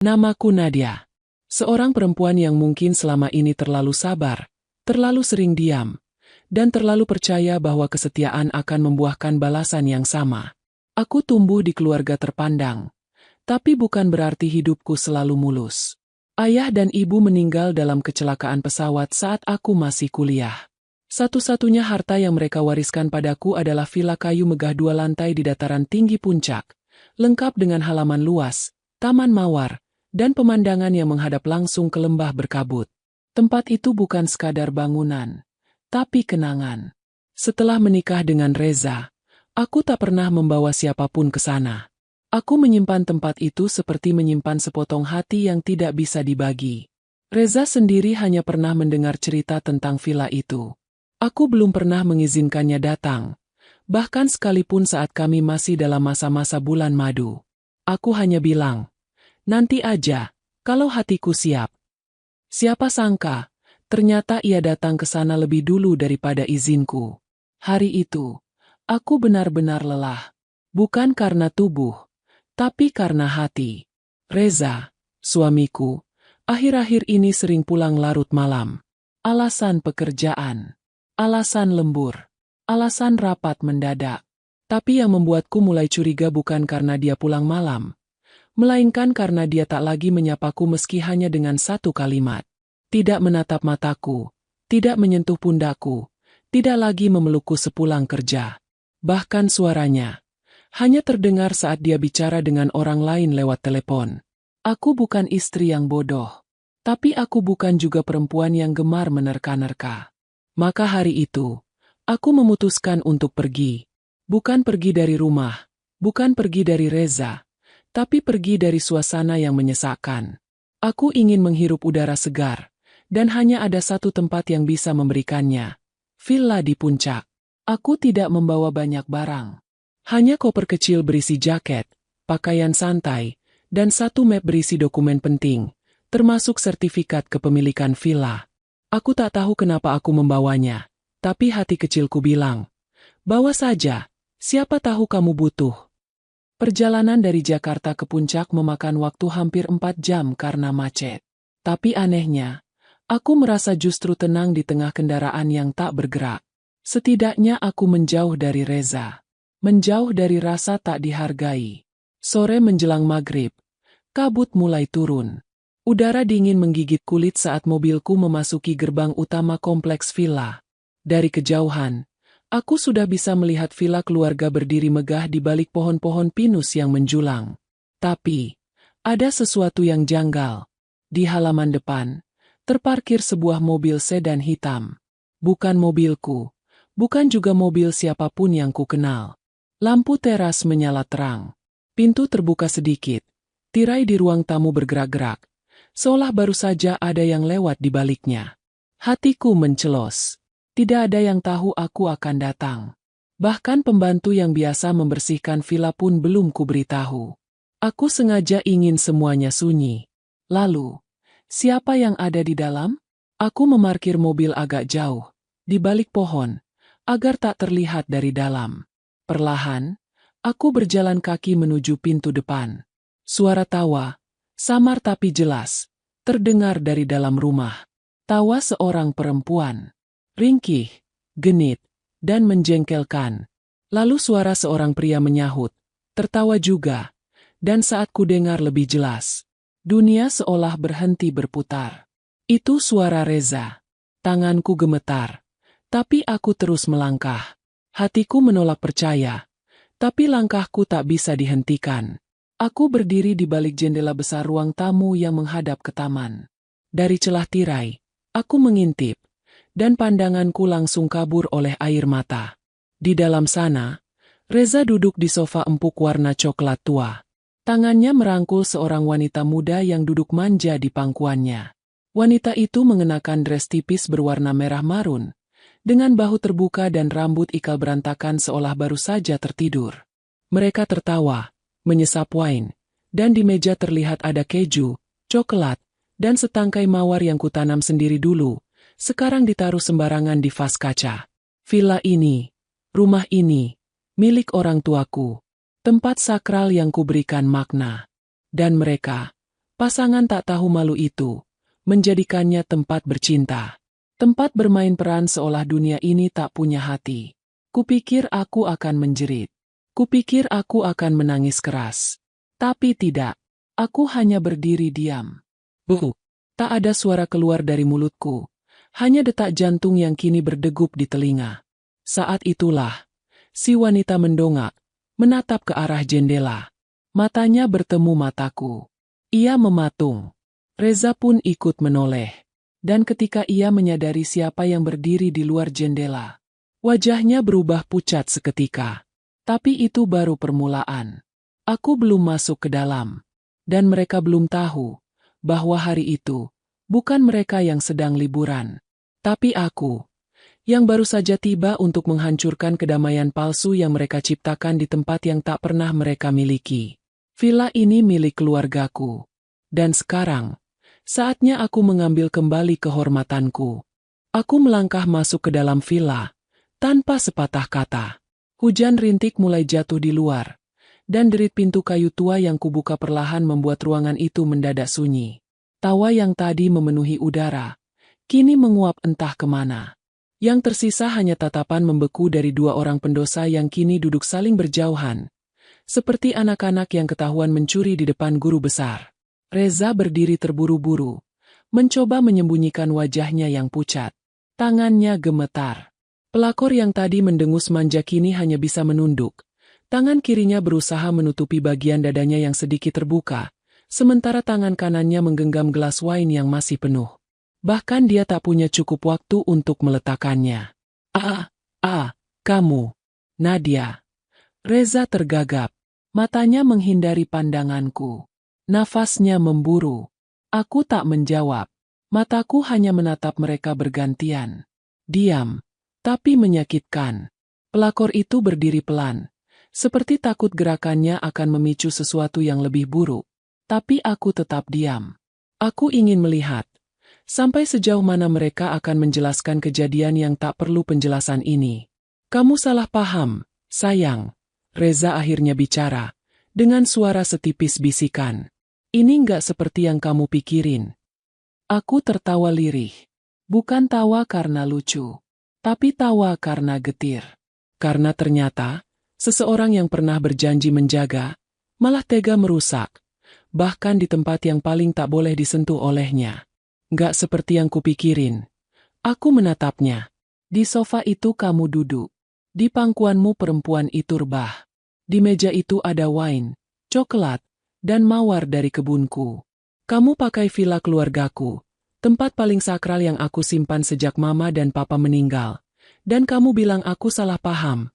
Namaku Nadia. Seorang perempuan yang mungkin selama ini terlalu sabar, terlalu sering diam, dan terlalu percaya bahwa kesetiaan akan membuahkan balasan yang sama. Aku tumbuh di keluarga terpandang, tapi bukan berarti hidupku selalu mulus. Ayah dan ibu meninggal dalam kecelakaan pesawat saat aku masih kuliah. Satu-satunya harta yang mereka wariskan padaku adalah villa kayu megah 2 lantai di dataran tinggi puncak, lengkap dengan halaman luas, taman mawar, dan pemandangan yang menghadap langsung ke lembah berkabut. Tempat itu bukan sekadar bangunan, tapi kenangan. Setelah menikah dengan Reza, aku tak pernah membawa siapapun ke sana. Aku menyimpan tempat itu seperti menyimpan sepotong hati yang tidak bisa dibagi. Reza sendiri hanya pernah mendengar cerita tentang villa itu. Aku belum pernah mengizinkannya datang, bahkan sekalipun saat kami masih dalam masa-masa bulan madu. Aku hanya bilang, nanti aja, kalau hatiku siap. Siapa sangka, ternyata ia datang ke sana lebih dulu daripada izinku. Hari itu, aku benar-benar lelah. Bukan karena tubuh, tapi karena hati. Reza, suamiku, akhir-akhir ini sering pulang larut malam. Alasan pekerjaan, alasan lembur, alasan rapat mendadak. Tapi yang membuatku mulai curiga bukan karena dia pulang malam, melainkan karena dia tak lagi menyapaku meski hanya dengan satu kalimat. Tidak menatap mataku, tidak menyentuh pundakku, tidak lagi memelukku sepulang kerja. Bahkan suaranya hanya terdengar saat dia bicara dengan orang lain lewat telepon. Aku bukan istri yang bodoh, tapi aku bukan juga perempuan yang gemar menerka-nerka. Maka hari itu, aku memutuskan untuk pergi. Bukan pergi dari rumah, bukan pergi dari Reza, tapi pergi dari suasana yang menyesakkan. Aku ingin menghirup udara segar, dan hanya ada satu tempat yang bisa memberikannya. Villa di puncak. Aku tidak membawa banyak barang. Hanya koper kecil berisi jaket, pakaian santai, dan satu map berisi dokumen penting, termasuk sertifikat kepemilikan villa. Aku tak tahu kenapa aku membawanya, tapi hati kecilku bilang, bawa saja, siapa tahu kamu butuh. Perjalanan dari Jakarta ke puncak memakan waktu hampir 4 jam karena macet. Tapi anehnya, aku merasa justru tenang di tengah kendaraan yang tak bergerak. Setidaknya aku menjauh dari Reza. Menjauh dari rasa tak dihargai. Sore menjelang maghrib, kabut mulai turun. Udara dingin menggigit kulit saat mobilku memasuki gerbang utama kompleks villa. Dari kejauhan, aku sudah bisa melihat villa keluarga berdiri megah di balik pohon-pohon pinus yang menjulang. Tapi, ada sesuatu yang janggal. Di halaman depan, terparkir sebuah mobil sedan hitam. Bukan mobilku, bukan juga mobil siapapun yang ku kenal. Lampu teras menyala terang. Pintu terbuka sedikit. Tirai di ruang tamu bergerak-gerak, seolah baru saja ada yang lewat di baliknya. Hatiku mencelos. Tidak ada yang tahu aku akan datang. Bahkan pembantu yang biasa membersihkan villa pun belum kuberitahu. Aku sengaja ingin semuanya sunyi. Lalu, siapa yang ada di dalam? Aku memarkir mobil agak jauh, di balik pohon, agar tak terlihat dari dalam. Perlahan, aku berjalan kaki menuju pintu depan. Suara tawa, samar tapi jelas, terdengar dari dalam rumah. Tawa seorang perempuan. Ringkih, genit, dan menjengkelkan. Lalu suara seorang pria menyahut, tertawa juga, dan saat ku dengar lebih jelas, dunia seolah berhenti berputar. Itu suara Reza. Tanganku gemetar, tapi aku terus melangkah. Hatiku menolak percaya, tapi langkahku tak bisa dihentikan. Aku berdiri di balik jendela besar ruang tamu yang menghadap ke taman. Dari celah tirai, aku mengintip, dan pandanganku langsung kabur oleh air mata. Di dalam sana, Reza duduk di sofa empuk warna coklat tua. Tangannya merangkul seorang wanita muda yang duduk manja di pangkuannya. Wanita itu mengenakan dres tipis berwarna merah marun, dengan bahu terbuka dan rambut ikal berantakan seolah baru saja tertidur. Mereka tertawa, menyesap wine, dan di meja terlihat ada keju, coklat, dan setangkai mawar yang kutanam sendiri dulu, sekarang ditaruh sembarangan di vas kaca. Villa ini, rumah ini, milik orang tuaku. Tempat sakral yang kuberikan makna. Dan mereka, Pasangan tak tahu malu itu menjadikannya tempat bercinta. Tempat bermain peran seolah dunia ini tak punya hati. Kupikir aku akan menjerit. Kupikir aku akan menangis keras. Tapi tidak. Aku hanya berdiri diam. Tak ada suara keluar dari mulutku. Hanya detak jantung yang kini berdegup di telinga. Saat itulah, si wanita mendongak, menatap ke arah jendela. Matanya bertemu mataku. Ia mematung. Reza pun ikut menoleh. Dan ketika ia menyadari siapa yang berdiri di luar jendela, wajahnya berubah pucat seketika. Tapi itu baru permulaan. Aku belum masuk ke dalam. Dan mereka belum tahu bahwa hari itu bukan mereka yang sedang liburan. Tapi aku, yang baru saja tiba untuk menghancurkan kedamaian palsu yang mereka ciptakan di tempat yang tak pernah mereka miliki. Villa ini milik keluargaku. Dan sekarang, saatnya aku mengambil kembali kehormatanku. Aku melangkah masuk ke dalam villa, tanpa sepatah kata. Hujan rintik mulai jatuh di luar, dan derit pintu kayu tua yang kubuka perlahan membuat ruangan itu mendadak sunyi. Tawa yang tadi memenuhi udara, kini menguap entah kemana. Yang tersisa hanya tatapan membeku dari dua orang pendosa yang kini duduk saling berjauhan, seperti anak-anak yang ketahuan mencuri di depan guru besar. Reza berdiri terburu-buru, mencoba menyembunyikan wajahnya yang pucat. Tangannya gemetar. Pelakor yang tadi mendengus manja kini hanya bisa menunduk. Tangan kirinya berusaha menutupi bagian dadanya yang sedikit terbuka, sementara tangan kanannya menggenggam gelas wine yang masih penuh. Bahkan dia tak punya cukup waktu untuk meletakkannya. Kamu. Nadia. Reza tergagap. Matanya menghindari pandanganku. Nafasnya memburu. Aku tak menjawab. Mataku hanya menatap mereka bergantian. Diam, tapi menyakitkan. Pelakor itu berdiri pelan, seperti takut gerakannya akan memicu sesuatu yang lebih buruk. Tapi aku tetap diam. Aku ingin melihat sampai sejauh mana mereka akan menjelaskan kejadian yang tak perlu penjelasan ini. Kamu salah paham, sayang. Reza akhirnya bicara, dengan suara setipis bisikan. Ini nggak seperti yang kamu pikirin. Aku tertawa lirih. Bukan tawa karena lucu, tapi tawa karena getir. Karena ternyata, seseorang yang pernah berjanji menjaga, malah tega merusak, bahkan di tempat yang paling tak boleh disentuh olehnya. Nggak seperti yang kupikirin. Aku menatapnya. Di sofa itu kamu duduk. Di pangkuanmu perempuan itu rebah. Di meja itu ada wine, coklat, dan mawar dari kebunku. Kamu pakai villa keluargaku, tempat paling sakral yang aku simpan sejak mama dan papa meninggal. Dan kamu bilang aku salah paham.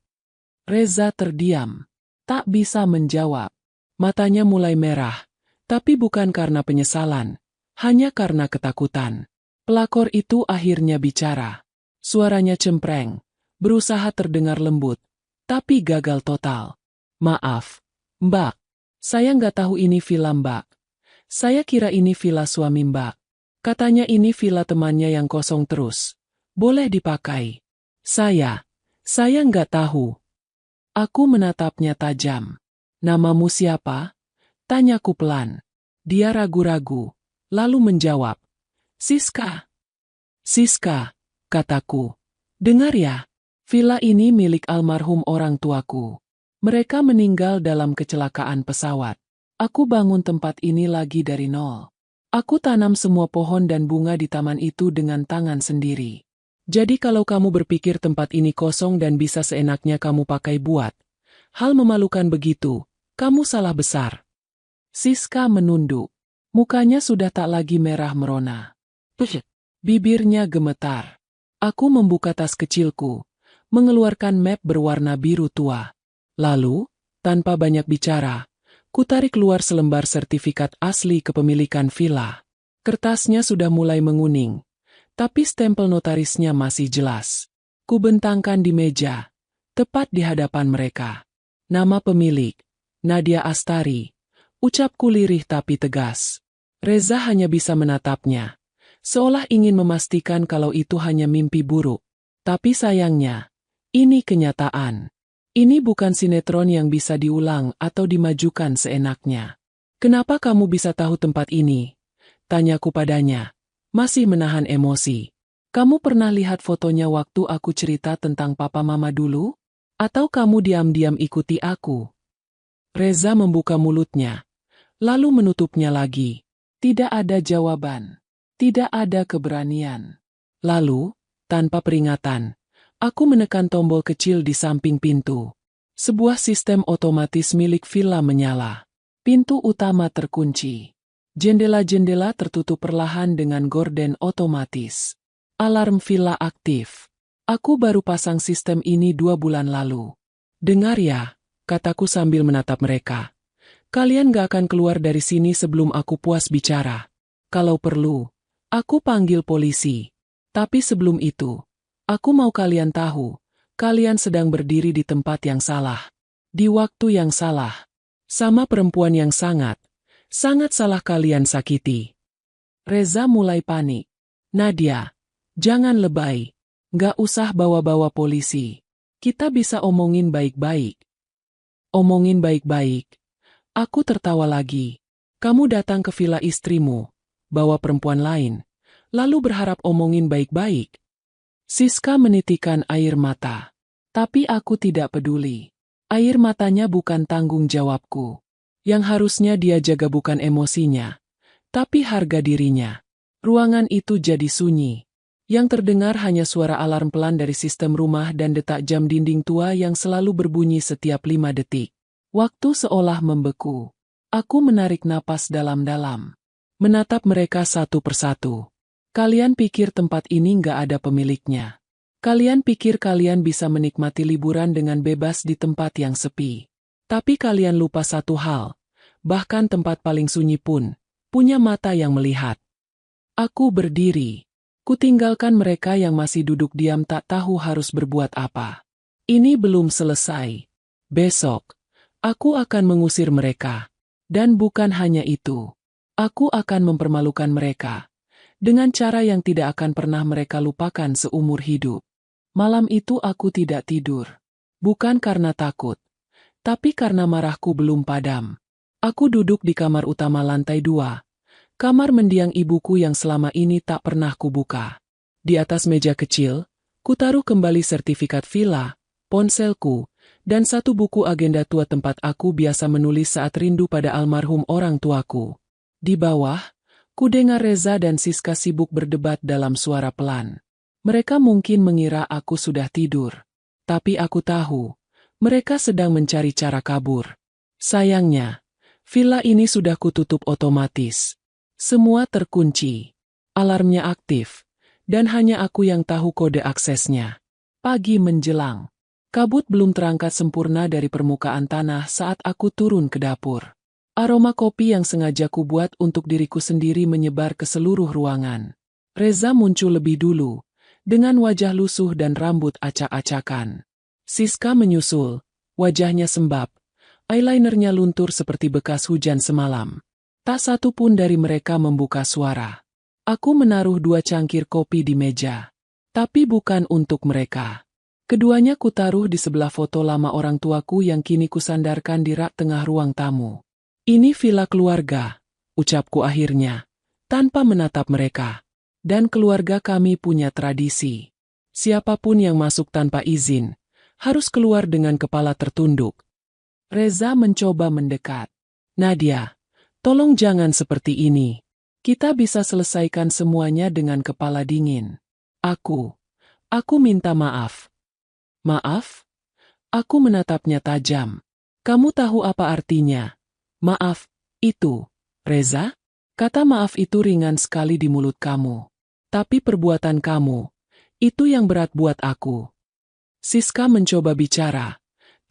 Reza terdiam. Tak bisa menjawab. Matanya mulai merah, tapi bukan karena penyesalan, hanya karena ketakutan. Pelakor itu akhirnya bicara. Suaranya cempreng, berusaha terdengar lembut, tapi gagal total. Maaf, Mbak. Saya nggak tahu ini villa Mbak. Saya kira ini villa suami Mbak. Katanya ini villa temannya yang kosong terus. Boleh dipakai. Saya nggak tahu. Aku menatapnya tajam. Namamu siapa? Tanyaku pelan. Dia ragu-ragu, lalu menjawab. Siska. Siska, kataku. Dengar ya, villa ini milik almarhum orang tuaku. Mereka meninggal dalam kecelakaan pesawat. Aku bangun tempat ini lagi dari nol. Aku tanam semua pohon dan bunga di taman itu dengan tangan sendiri. Jadi kalau kamu berpikir tempat ini kosong dan bisa seenaknya kamu pakai buat hal memalukan begitu, kamu salah besar. Siska menunduk. Mukanya sudah tak lagi merah merona. Bibirnya gemetar. Aku membuka tas kecilku, mengeluarkan map berwarna biru tua. Lalu, tanpa banyak bicara, kutarik keluar selembar sertifikat asli kepemilikan villa. Kertasnya sudah mulai menguning, tapi stempel notarisnya masih jelas. Kubentangkan di meja, tepat di hadapan mereka. Nama pemilik, Nadia Astari. Ucapku lirih tapi tegas. Reza hanya bisa menatapnya, seolah ingin memastikan kalau itu hanya mimpi buruk. Tapi sayangnya, ini kenyataan. Ini bukan sinetron yang bisa diulang atau dimajukan seenaknya. Kenapa kamu bisa tahu tempat ini? Tanyaku padanya, masih menahan emosi. Kamu pernah lihat fotonya waktu aku cerita tentang papa mama dulu? Atau kamu diam-diam ikuti aku? Reza membuka mulutnya, lalu menutupnya lagi. Tidak ada jawaban. Tidak ada keberanian. Lalu, tanpa peringatan, aku menekan tombol kecil di samping pintu. Sebuah sistem otomatis milik villa menyala. Pintu utama terkunci. Jendela-jendela tertutup perlahan dengan gorden otomatis. Alarm villa aktif. Aku baru pasang sistem ini 2 bulan lalu. Dengar ya, kataku sambil menatap mereka. Kalian gak akan keluar dari sini sebelum aku puas bicara. Kalau perlu, aku panggil polisi. Tapi sebelum itu, aku mau kalian tahu, kalian sedang berdiri di tempat yang salah. Di waktu yang salah. Sama perempuan yang sangat salah kalian sakiti. Reza mulai panik. Nadia, jangan lebay. Gak usah bawa-bawa polisi. Kita bisa omongin baik-baik. Omongin baik-baik. Aku tertawa lagi. Kamu datang ke villa istrimu, bawa perempuan lain, lalu berharap omongin baik-baik. Siska menitikkan air mata. Tapi aku tidak peduli. Air matanya bukan tanggung jawabku. Yang harusnya dia jaga bukan emosinya, tapi harga dirinya. Ruangan itu jadi sunyi. Yang terdengar hanya suara alarm pelan dari sistem rumah dan detak jam dinding tua yang selalu berbunyi setiap 5 detik. Waktu seolah membeku. Aku menarik napas dalam-dalam. Menatap mereka satu persatu. Kalian pikir tempat ini nggak ada pemiliknya? Kalian pikir kalian bisa menikmati liburan dengan bebas di tempat yang sepi? Tapi kalian lupa satu hal. Bahkan tempat paling sunyi pun punya mata yang melihat. Aku berdiri. Kutinggalkan mereka yang masih duduk diam tak tahu harus berbuat apa. Ini belum selesai. Besok, aku akan mengusir mereka. Dan bukan hanya itu. Aku akan mempermalukan mereka. Dengan cara yang tidak akan pernah mereka lupakan seumur hidup. Malam itu aku tidak tidur. Bukan karena takut. Tapi karena marahku belum padam. Aku duduk di kamar utama lantai 2. Kamar mendiang ibuku yang selama ini tak pernah kubuka. Di atas meja kecil, kutaruh kembali sertifikat villa, ponselku, dan satu buku agenda tua tempat aku biasa menulis saat rindu pada almarhum orang tuaku. Di bawah, kudengar Reza dan Siska sibuk berdebat dalam suara pelan. Mereka mungkin mengira aku sudah tidur. Tapi aku tahu, mereka sedang mencari cara kabur. Sayangnya, villa ini sudah kututup otomatis. Semua terkunci. Alarmnya aktif. Dan hanya aku yang tahu kode aksesnya. Pagi menjelang. Kabut belum terangkat sempurna dari permukaan tanah saat aku turun ke dapur. Aroma kopi yang sengaja kubuat untuk diriku sendiri menyebar ke seluruh ruangan. Reza muncul lebih dulu. Dengan wajah lusuh dan rambut acak-acakan. Siska menyusul, wajahnya sembab, eyelinernya luntur seperti bekas hujan semalam. Tak satu pun dari mereka membuka suara. Aku menaruh 2 cangkir kopi di meja. Tapi bukan untuk mereka. Keduanya kutaruh di sebelah foto lama orang tuaku yang kini kusandarkan di rak tengah ruang tamu. Ini villa keluarga, ucapku akhirnya, tanpa menatap mereka. Dan keluarga kami punya tradisi. Siapapun yang masuk tanpa izin, harus keluar dengan kepala tertunduk. Reza mencoba mendekat. Nadia, tolong jangan seperti ini. Kita bisa selesaikan semuanya dengan kepala dingin. Aku minta maaf. Maaf? Aku menatapnya tajam. Kamu tahu apa artinya? Maaf, itu, Reza? Kata maaf itu ringan sekali di mulut kamu. Tapi perbuatan kamu, itu yang berat buat aku. Siska mencoba bicara,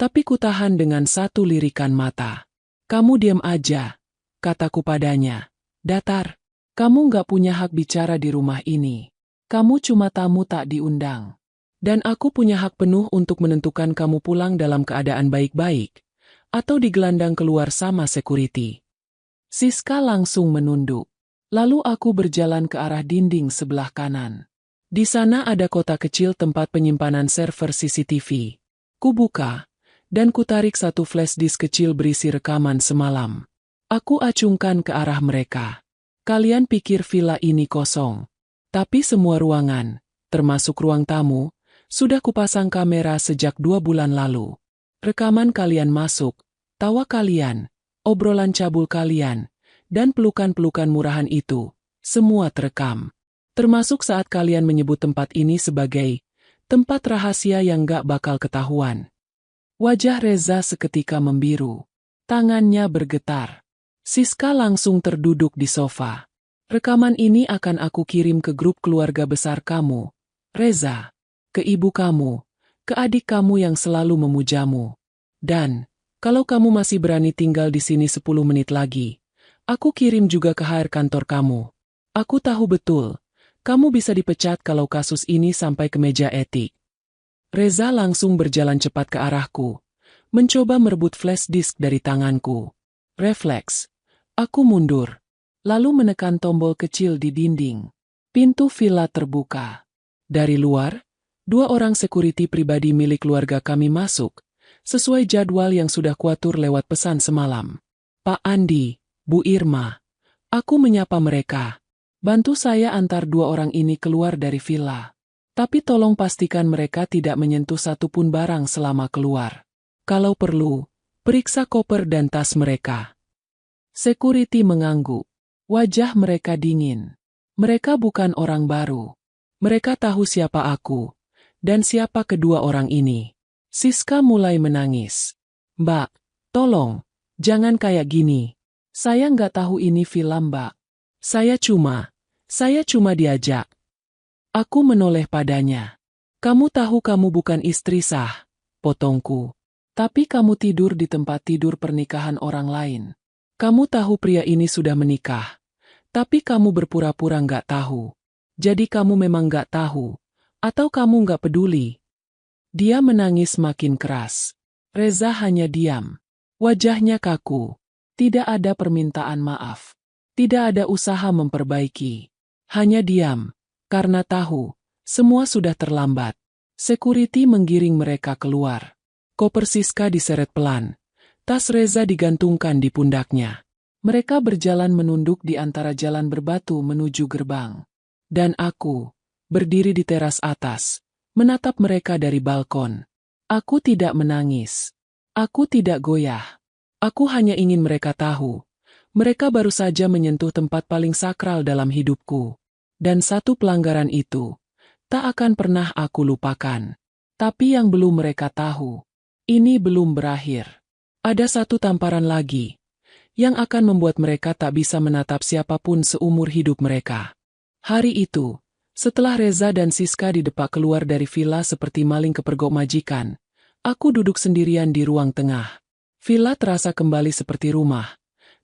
tapi kutahan dengan satu lirikan mata. Kamu diam aja, kataku padanya. Datar, kamu gak punya hak bicara di rumah ini. Kamu cuma tamu tak diundang. Dan aku punya hak penuh untuk menentukan kamu pulang dalam keadaan baik-baik, atau digelandang keluar sama security. Siska langsung menunduk. Lalu aku berjalan ke arah dinding sebelah kanan. Di sana ada kotak kecil tempat penyimpanan server CCTV. Kubuka, dan kutarik satu flash disk kecil berisi rekaman semalam. Aku acungkan ke arah mereka. Kalian pikir villa ini kosong. Tapi semua ruangan, termasuk ruang tamu, sudah kupasang kamera sejak 2 bulan lalu. Rekaman kalian masuk, tawa kalian, obrolan cabul kalian, dan pelukan-pelukan murahan itu, semua terekam. Termasuk saat kalian menyebut tempat ini sebagai tempat rahasia yang gak bakal ketahuan. Wajah Reza seketika membiru. Tangannya bergetar. Siska langsung terduduk di sofa. Rekaman ini akan aku kirim ke grup keluarga besar kamu, Reza. Ke ibu kamu, ke adik kamu yang selalu memujamu. Dan, kalau kamu masih berani tinggal di sini 10 menit lagi, aku kirim juga ke HR kantor kamu. Aku tahu betul, kamu bisa dipecat kalau kasus ini sampai ke meja etik. Reza langsung berjalan cepat ke arahku, mencoba merebut flash disk dari tanganku. Refleks. Aku mundur, lalu menekan tombol kecil di dinding. Pintu villa terbuka. Dari luar, 2 orang security pribadi milik keluarga kami masuk, sesuai jadwal yang sudah kuatur lewat pesan semalam. Pak Andi, Bu Irma. Aku menyapa mereka. Bantu saya antar 2 orang ini keluar dari villa. Tapi tolong pastikan mereka tidak menyentuh satupun barang selama keluar. Kalau perlu, periksa koper dan tas mereka. Security mengangguk. Wajah mereka dingin. Mereka bukan orang baru. Mereka tahu siapa aku, dan siapa kedua orang ini. Siska mulai menangis. Mbak, tolong, jangan kayak gini. Saya nggak tahu ini film, Mbak. Saya cuma diajak. Aku menoleh padanya. Kamu tahu kamu bukan istri sah, potongku. Tapi kamu tidur di tempat tidur pernikahan orang lain. Kamu tahu pria ini sudah menikah. Tapi kamu berpura-pura nggak tahu. Jadi kamu memang nggak tahu. Atau kamu nggak peduli. Dia menangis makin keras. Reza hanya diam. Wajahnya kaku. Tidak ada permintaan maaf. Tidak ada usaha memperbaiki. Hanya diam. Karena tahu, semua sudah terlambat. Security menggiring mereka keluar. Koper Siska diseret pelan. Tas Reza digantungkan di pundaknya. Mereka berjalan menunduk di antara jalan berbatu menuju gerbang. Dan aku, berdiri di teras atas, menatap mereka dari balkon. Aku tidak menangis. Aku tidak goyah. Aku hanya ingin mereka tahu. Mereka baru saja menyentuh tempat paling sakral dalam hidupku. Dan satu pelanggaran itu, tak akan pernah aku lupakan. Tapi yang belum mereka tahu, ini belum berakhir. Ada satu tamparan lagi, yang akan membuat mereka tak bisa menatap siapapun seumur hidup mereka. Hari itu, setelah Reza dan Siska didepak keluar dari villa seperti maling kepergok majikan, aku duduk sendirian di ruang tengah. Villa terasa kembali seperti rumah.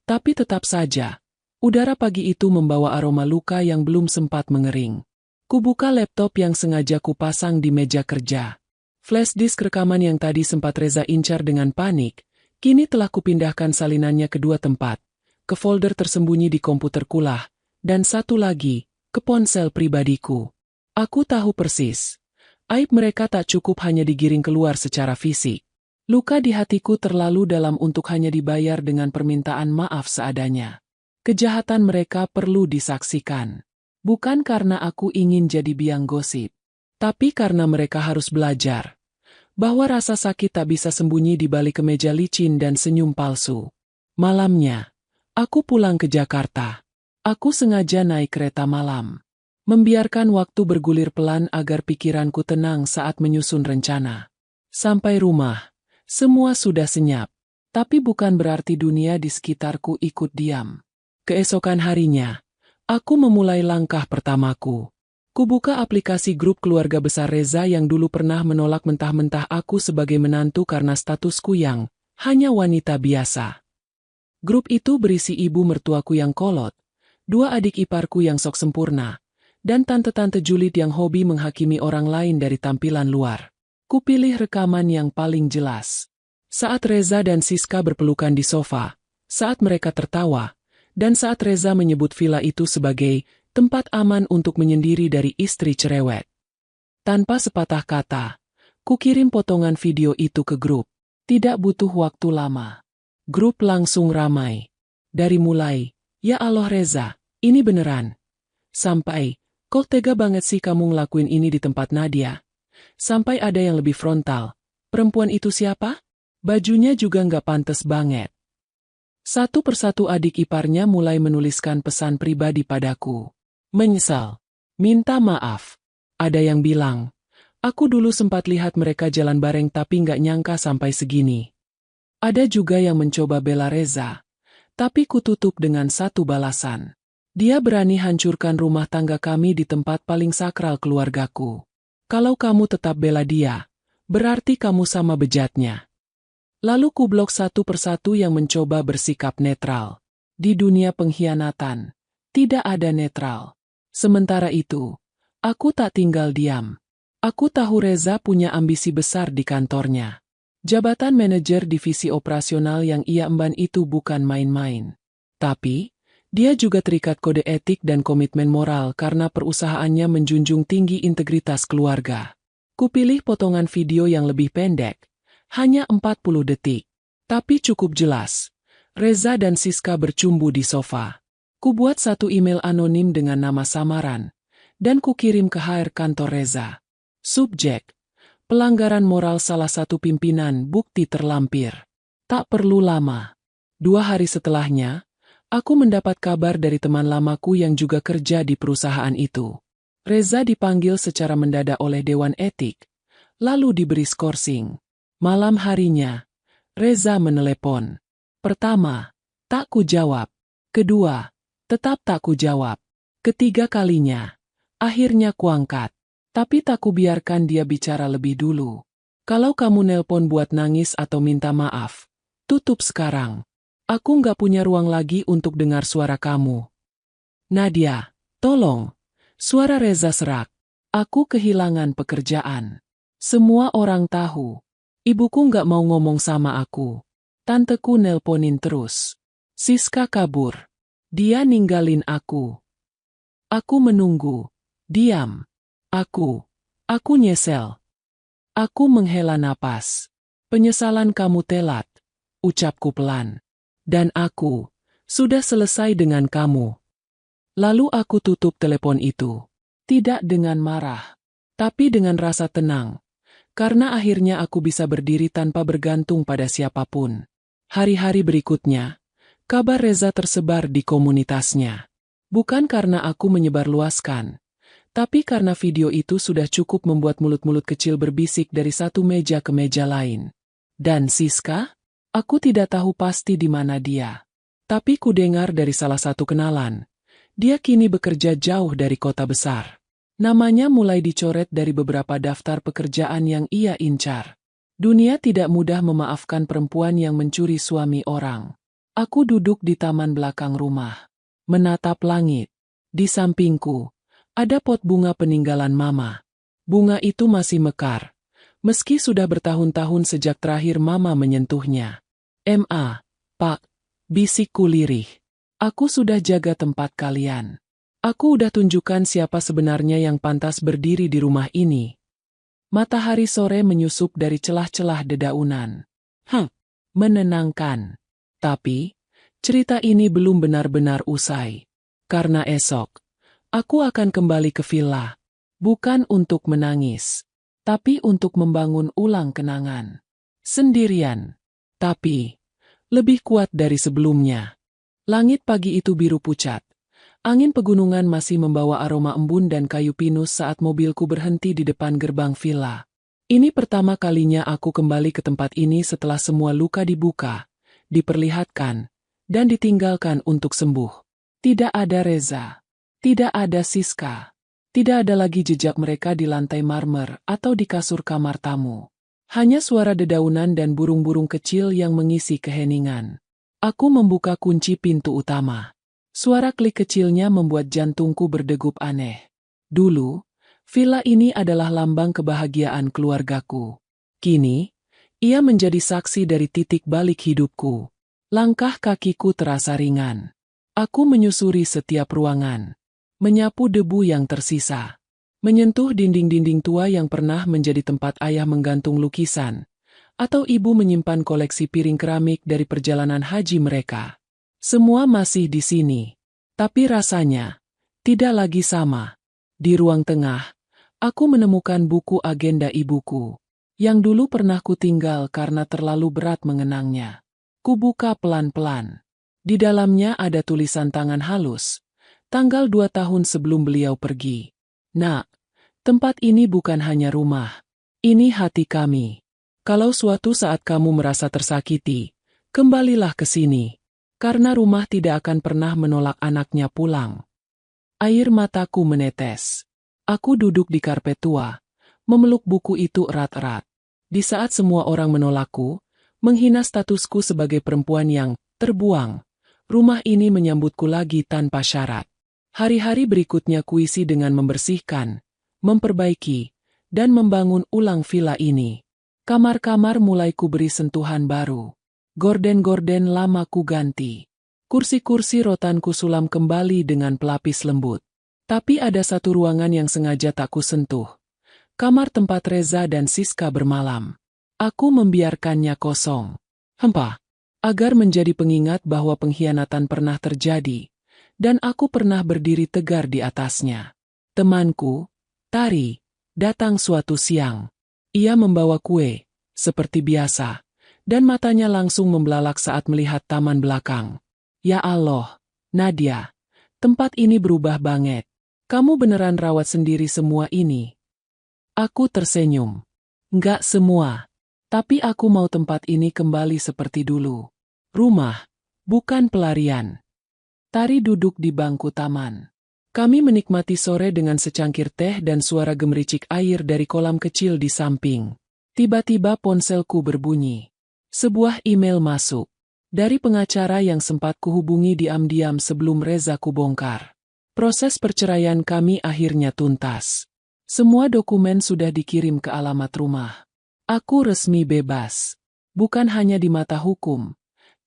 Tapi tetap saja, udara pagi itu membawa aroma luka yang belum sempat mengering. Kubuka laptop yang sengaja kupasang di meja kerja. Flash disk rekaman yang tadi sempat Reza incar dengan panik, kini telah kupindahkan salinannya ke 2 tempat. Ke folder tersembunyi di komputer kulah, dan satu lagi, ke ponsel pribadiku. Aku tahu persis. Aib mereka tak cukup hanya digiring keluar secara fisik. Luka di hatiku terlalu dalam untuk hanya dibayar dengan permintaan maaf seadanya. Kejahatan mereka perlu disaksikan. Bukan karena aku ingin jadi biang gosip, tapi karena mereka harus belajar bahwa rasa sakit tak bisa sembunyi di balik kemeja licin dan senyum palsu. Malamnya, aku pulang ke Jakarta. Aku sengaja naik kereta malam, membiarkan waktu bergulir pelan agar pikiranku tenang saat menyusun rencana. Sampai rumah, semua sudah senyap, tapi bukan berarti dunia di sekitarku ikut diam. Keesokan harinya, aku memulai langkah pertamaku. Kubuka aplikasi grup keluarga besar Reza yang dulu pernah menolak mentah-mentah aku sebagai menantu karena statusku yang hanya wanita biasa. Grup itu berisi ibu mertuaku yang kolot, 2 adik iparku yang sok sempurna, dan tante-tante julid yang hobi menghakimi orang lain dari tampilan luar. Kupilih rekaman yang paling jelas. Saat Reza dan Siska berpelukan di sofa, saat mereka tertawa, dan saat Reza menyebut villa itu sebagai tempat aman untuk menyendiri dari istri cerewet. Tanpa sepatah kata, kukirim potongan video itu ke grup. Tidak butuh waktu lama. Grup langsung ramai. Dari mulai, ya Allah Reza, ini beneran. Sampai, kok tega banget sih kamu ngelakuin ini di tempat Nadia? Sampai ada yang lebih frontal. Perempuan itu siapa? Bajunya juga nggak pantas banget. Satu persatu adik iparnya mulai menuliskan pesan pribadi padaku. Menyesal. Minta maaf. Ada yang bilang, aku dulu sempat lihat mereka jalan bareng tapi nggak nyangka sampai segini. Ada juga yang mencoba bela Reza. Tapi kututup dengan satu balasan. Dia berani hancurkan rumah tangga kami di tempat paling sakral keluargaku. Kalau kamu tetap bela dia, berarti kamu sama bejatnya. Lalu kublok satu persatu yang mencoba bersikap netral. Di dunia pengkhianatan, tidak ada netral. Sementara itu, aku tak tinggal diam. Aku tahu Reza punya ambisi besar di kantornya. Jabatan manajer divisi operasional yang ia emban itu bukan main-main. Tapi, dia juga terikat kode etik dan komitmen moral karena perusahaannya menjunjung tinggi integritas keluarga. Kupilih potongan video yang lebih pendek, hanya 40 detik. Tapi cukup jelas. Reza dan Siska bercumbu di sofa. Kubuat satu email anonim dengan nama samaran, dan kukirim ke HR kantor Reza. Subjek: pelanggaran moral salah satu pimpinan, bukti terlampir. Tak perlu lama. 2 hari setelahnya, aku mendapat kabar dari teman lamaku yang juga kerja di perusahaan itu. Reza dipanggil secara mendadak oleh Dewan Etik, lalu diberi skorsing. Malam harinya, Reza menelepon. Pertama, tak kujawab. Kedua, tetap tak kujawab. Ketiga kalinya, akhirnya kuangkat. Tapi tak kubiarkan dia bicara lebih dulu. Kalau kamu nelpon buat nangis atau minta maaf, tutup sekarang. Aku nggak punya ruang lagi untuk dengar suara kamu. Nadia, tolong. Suara Reza serak. Aku kehilangan pekerjaan. Semua orang tahu. Ibuku nggak mau ngomong sama aku. Tanteku nelponin terus. Siska kabur. Dia ninggalin aku. Aku menunggu. Diam. Aku nyesel. Aku menghela napas. Penyesalan kamu telat. Ucapku pelan. Dan aku sudah selesai dengan kamu. Lalu aku tutup telepon itu. Tidak dengan marah, tapi dengan rasa tenang. Karena akhirnya aku bisa berdiri tanpa bergantung pada siapapun. Hari-hari berikutnya, kabar Reza tersebar di komunitasnya. Bukan karena aku menyebarluaskan, tapi karena video itu sudah cukup membuat mulut-mulut kecil berbisik dari satu meja ke meja lain. Dan Siska? Aku tidak tahu pasti di mana dia. Tapi ku dengar dari salah satu kenalan. Dia kini bekerja jauh dari kota besar. Namanya mulai dicoret dari beberapa daftar pekerjaan yang ia incar. Dunia tidak mudah memaafkan perempuan yang mencuri suami orang. Aku duduk di taman belakang rumah, menatap langit. Di sampingku, ada pot bunga peninggalan mama. Bunga itu masih mekar. Meski sudah bertahun-tahun sejak terakhir mama menyentuhnya. Pak, bisikku lirih. Aku sudah jaga tempat kalian. Aku udah tunjukkan siapa sebenarnya yang pantas berdiri di rumah ini. Matahari sore menyusup dari celah-celah dedaunan. Menenangkan. Tapi, cerita ini belum benar-benar usai. Karena esok, aku akan kembali ke villa. Bukan untuk menangis, tapi untuk membangun ulang kenangan. Sendirian. Tapi, lebih kuat dari sebelumnya. Langit pagi itu biru pucat. Angin pegunungan masih membawa aroma embun dan kayu pinus saat mobilku berhenti di depan gerbang villa. Ini pertama kalinya aku kembali ke tempat ini setelah semua luka dibuka, diperlihatkan, dan ditinggalkan untuk sembuh. Tidak ada Reza. Tidak ada Siska. Tidak ada lagi jejak mereka di lantai marmer atau di kasur kamar tamu. Hanya suara dedaunan dan burung-burung kecil yang mengisi keheningan. Aku membuka kunci pintu utama. Suara klik kecilnya membuat jantungku berdegup aneh. Dulu, villa ini adalah lambang kebahagiaan keluargaku. Kini, ia menjadi saksi dari titik balik hidupku. Langkah kakiku terasa ringan. Aku menyusuri setiap ruangan. Menyapu debu yang tersisa. Menyentuh dinding-dinding tua yang pernah menjadi tempat ayah menggantung lukisan. Atau ibu menyimpan koleksi piring keramik dari perjalanan haji mereka. Semua masih di sini. Tapi rasanya tidak lagi sama. Di ruang tengah, aku menemukan buku agenda ibuku, yang dulu pernah kutinggal karena terlalu berat mengenangnya. Kubuka pelan-pelan. Di dalamnya ada tulisan tangan halus. Tanggal 2 tahun sebelum beliau pergi. Nak, tempat ini bukan hanya rumah. Ini hati kami. Kalau suatu saat kamu merasa tersakiti, kembalilah ke sini. Karena rumah tidak akan pernah menolak anaknya pulang. Air mataku menetes. Aku duduk di karpet tua, memeluk buku itu erat-erat. Di saat semua orang menolakku, menghina statusku sebagai perempuan yang terbuang, rumah ini menyambutku lagi tanpa syarat. Hari-hari berikutnya kuisi dengan membersihkan, memperbaiki, dan membangun ulang villa ini. Kamar-kamar mulai kuberi sentuhan baru. Gorden-gorden lama ku ganti. Kursi-kursi rotan ku sulam kembali dengan pelapis lembut. Tapi ada satu ruangan yang sengaja tak ku sentuh. Kamar tempat Reza dan Siska bermalam. Aku membiarkannya kosong. Agar menjadi pengingat bahwa pengkhianatan pernah terjadi. Dan aku pernah berdiri tegar di atasnya. Temanku, Tari, datang suatu siang. Ia membawa kue, seperti biasa. Dan matanya langsung membelalak saat melihat taman belakang. Ya Allah, Nadia, tempat ini berubah banget. Kamu beneran rawat sendiri semua ini? Aku tersenyum. Enggak semua. Tapi aku mau tempat ini kembali seperti dulu. Rumah, bukan pelarian. Tari duduk di bangku taman. Kami menikmati sore dengan secangkir teh dan suara gemericik air dari kolam kecil di samping. Tiba-tiba ponselku berbunyi. Sebuah email masuk. Dari pengacara yang sempat kuhubungi diam-diam sebelum Reza kubongkar. Proses perceraian kami akhirnya tuntas. Semua dokumen sudah dikirim ke alamat rumah. Aku resmi bebas. Bukan hanya di mata hukum,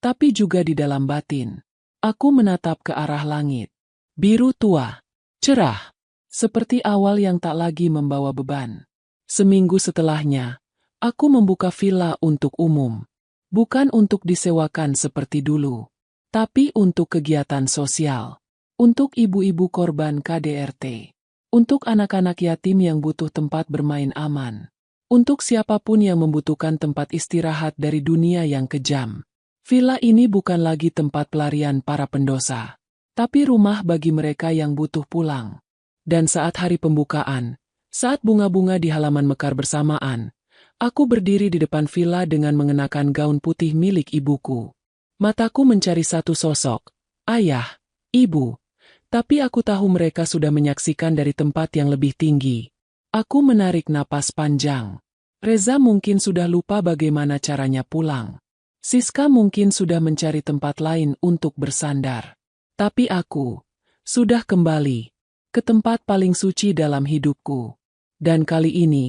tapi juga di dalam batin. Aku menatap ke arah langit. Biru tua. Cerah. Seperti awal yang tak lagi membawa beban. Seminggu setelahnya, aku membuka villa untuk umum. Bukan untuk disewakan seperti dulu, tapi untuk kegiatan sosial. Untuk ibu-ibu korban KDRT. Untuk anak-anak yatim yang butuh tempat bermain aman. Untuk siapapun yang membutuhkan tempat istirahat dari dunia yang kejam. Villa ini bukan lagi tempat pelarian para pendosa, tapi rumah bagi mereka yang butuh pulang. Dan saat hari pembukaan, saat bunga-bunga di halaman mekar bersamaan, aku berdiri di depan villa dengan mengenakan gaun putih milik ibuku. Mataku mencari satu sosok, ayah, ibu. Tapi aku tahu mereka sudah menyaksikan dari tempat yang lebih tinggi. Aku menarik napas panjang. Reza mungkin sudah lupa bagaimana caranya pulang. Siska mungkin sudah mencari tempat lain untuk bersandar. Tapi aku sudah kembali ke tempat paling suci dalam hidupku. Dan kali ini,